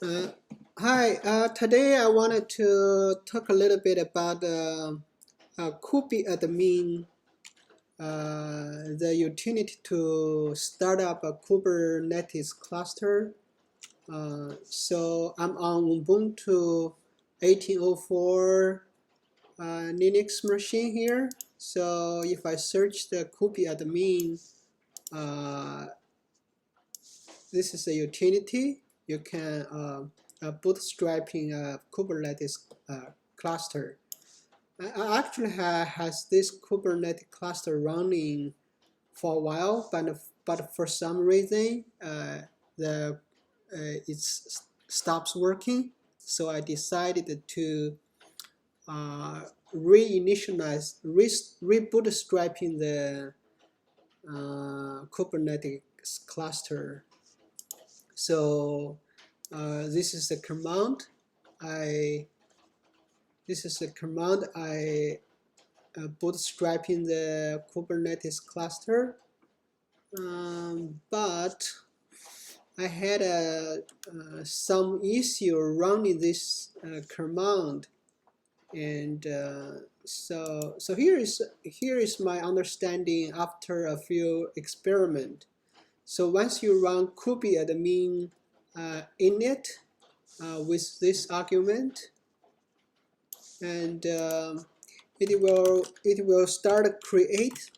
Uh, Hi, today I wanted to talk a little bit about Kubeadm, the utility to start up a Kubernetes cluster. So I'm on Ubuntu 1804 Linux machine here. So if I search the Kubeadm, uh, this is a utility. You can bootstrapping a Kubernetes cluster. I actually has this Kubernetes cluster running for a while, but for some reason the it stops working. So I decided to reinitialize, rebootstrapping the Kubernetes cluster. So this is a command. I this is a command I bootstrapping the Kubernetes cluster, but I had some issue running this command, and so here is my understanding after a few experiment. So once you run Kubeadm init with this argument, and it will start create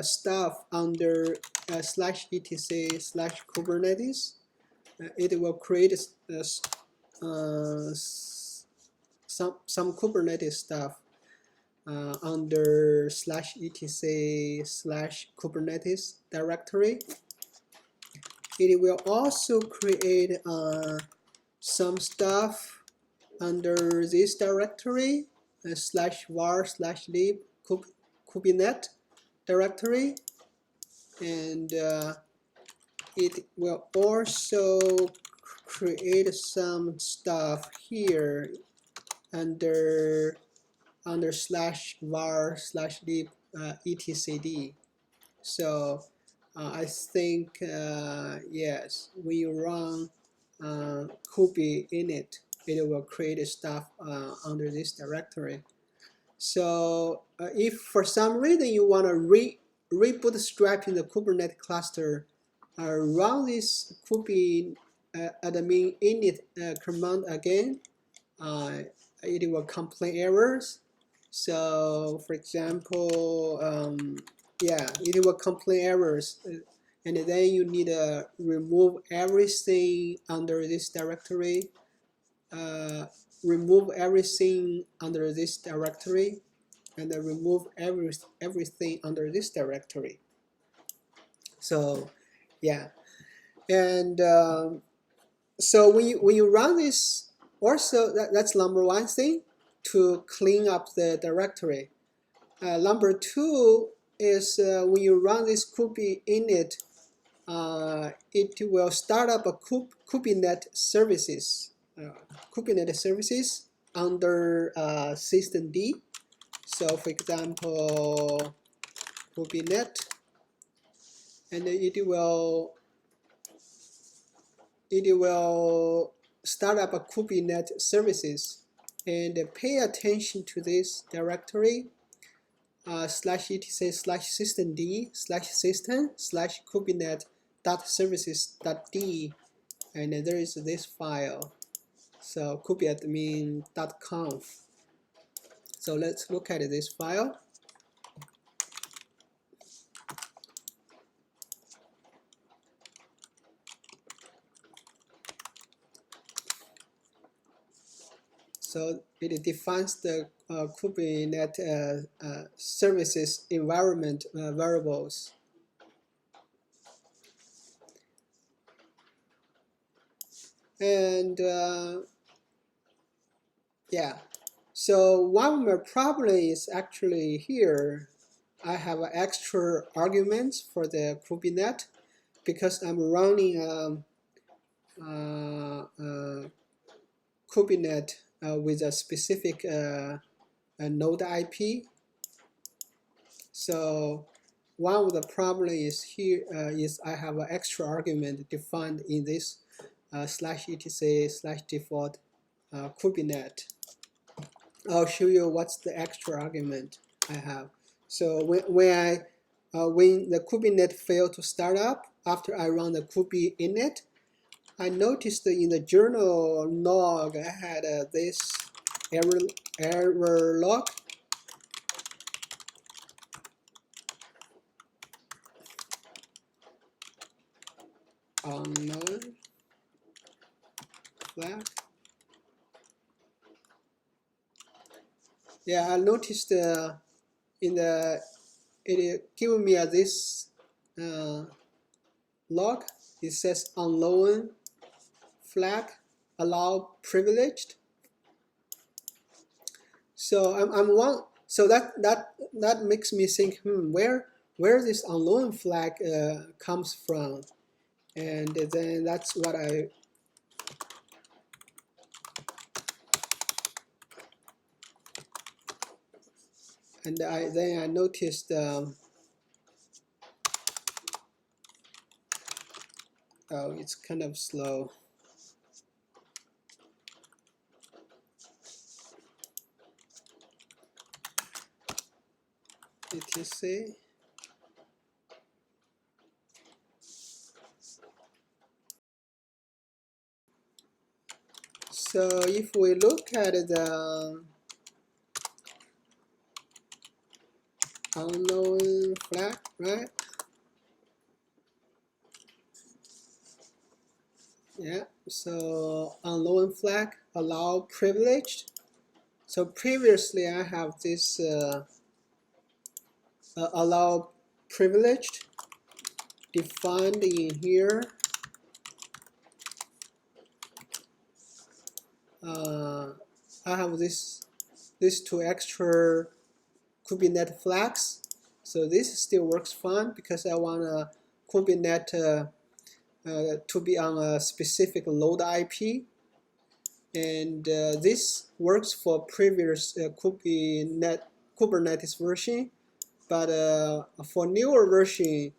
stuff under /etc/Kubernetes. It will create some Kubernetes stuff under /etc/Kubernetes directory. It will also create some stuff under this directory /var/lib kubenet directory, and it will also create some stuff here under /var/lib etcd. So I think yes, when you run kube init, it will create stuff under this directory. So if for some reason you want to rebootstrap in the Kubernetes cluster, run this kubeadm init command again, it will complain errors. So for example, yeah, it will complain errors, and then you need to remove everything under this directory, remove everything under this directory, and then remove everything under this directory. So yeah, and so when you run this, also that's number one thing, to clean up the directory. Number two is when you run this kube init, it will start up a Kubernetes services, under systemd. So for example, Kubernetes, and it will start up a Kubernetes services, and pay attention to this directory /etc/systemd/system/kubernetes.services.d, and there is this file, so kubeadm.conf. So let's look at this file. So it defines the Kubernetes services environment variables. And yeah, so one of my problem is actually here. I have extra arguments for the Kubernetes because I'm running Kubernetes with a specific node IP. So one of the problem is here is I have an extra argument defined in this /etc/default Kubernetes. I'll show you what's the extra argument I have. So when the Kubernetes failed to start up after I run the Kubeadm, I noticed that in the journal log I had this error log. Unknown flag. Yeah, I noticed it gave me this log. It says unknown flag allow privileged. So so that makes me think, where this unknown flag comes from, and then that's what I then I noticed. Oh, it's kind of slow. etc. So if we look at the unknown flag, right? Yeah, so unknown flag allow privileged. So previously I have this allow privileged defined in here. I have these two extra Kubernetes flags. So this still works fine because I want a Kubernetes to be on a specific load IP. And this works for previous Kubernetes version. But for newer version,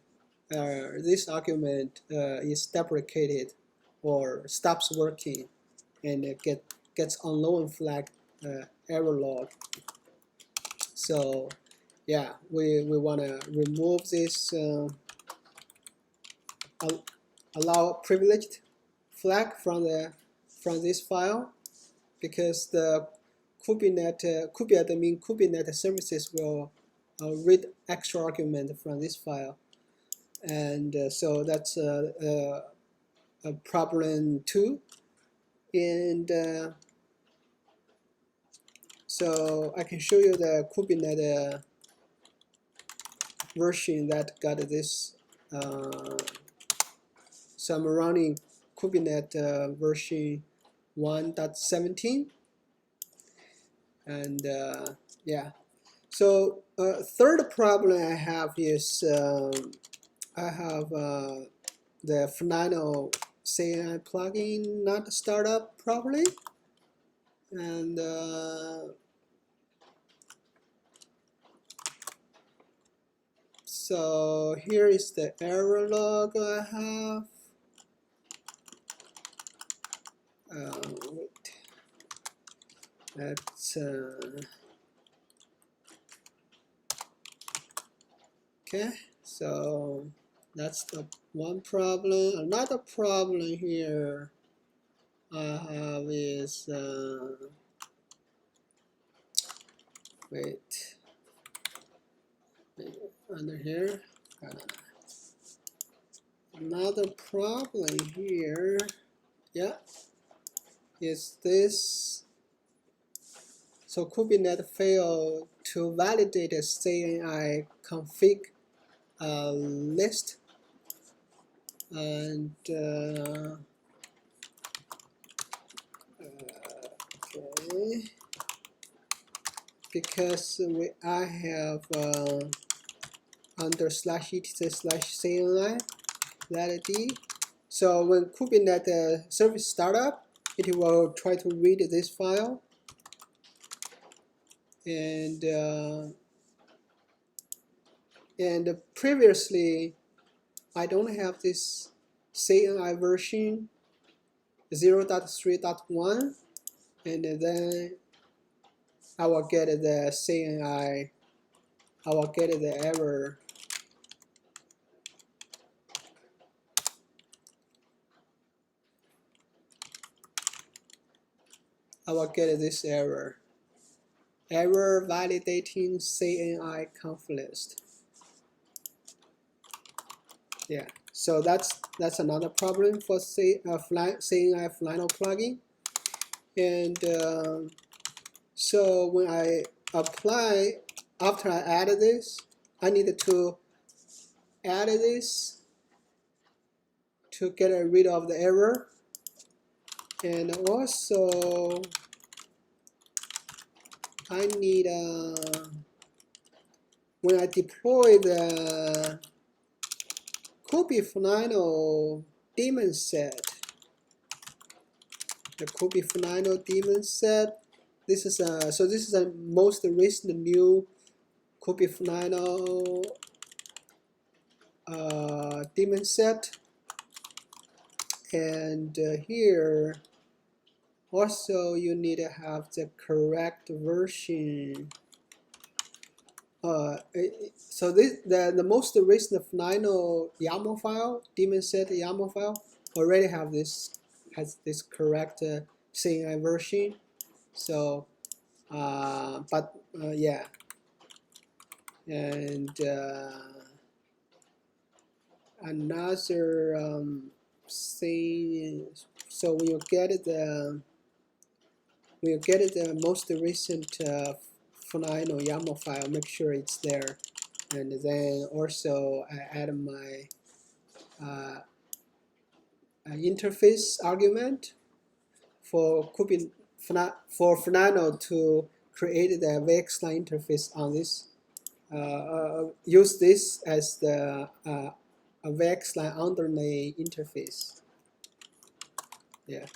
this argument is deprecated or stops working, and gets unknown flag error log. So yeah, we want to remove this allow privileged flag from this file, because the Kubeadm Kubernetes services will read extra argument from this file, and so that's a problem 2. And so I can show you the Kubernetes version that got this. So I'm running Kubernetes version 1.17, and yeah. So third problem I have is I have the Finano CNI plugin not start up properly, and so here is the error log I have. Wait, that's okay. So that's the one problem. Another problem here I have is wait, under here. Another problem here, yeah, is this. So Kubernetes failed to validate a CNI config list, and okay, because I have under /etc/CNI validate. So when Kubernetes service startup, it will try to read this file, and previously I don't have this CNI version 0.3.1, and then I will get the CNI. I will get the error. I will get this error. Error validating CNI conf list. Yeah, so that's another problem for CNI Flannel plugin. And so when I apply, after I added this, I need to add this to get rid of the error. And also, I need, when I deploy the Kubeadm daemon set, the Kubeadm daemon set, this is a most recent new Kubeadm daemon set, and here also you need to have the correct version. So the most recent Flannel YAML file, daemon set YAML file, already has this correct CNI version. So, yeah, and another thing. So when you get the most recent Flannel YAML file, make sure it's there, and then also I add my interface argument for Flannel to create the VXLAN interface on this. Use this as the a VXLAN underlay interface. Yeah.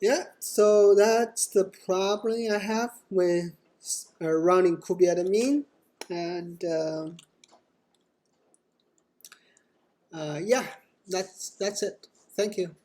Yeah, so that's the problem I have when running Kubeadm, and yeah, that's it. Thank you.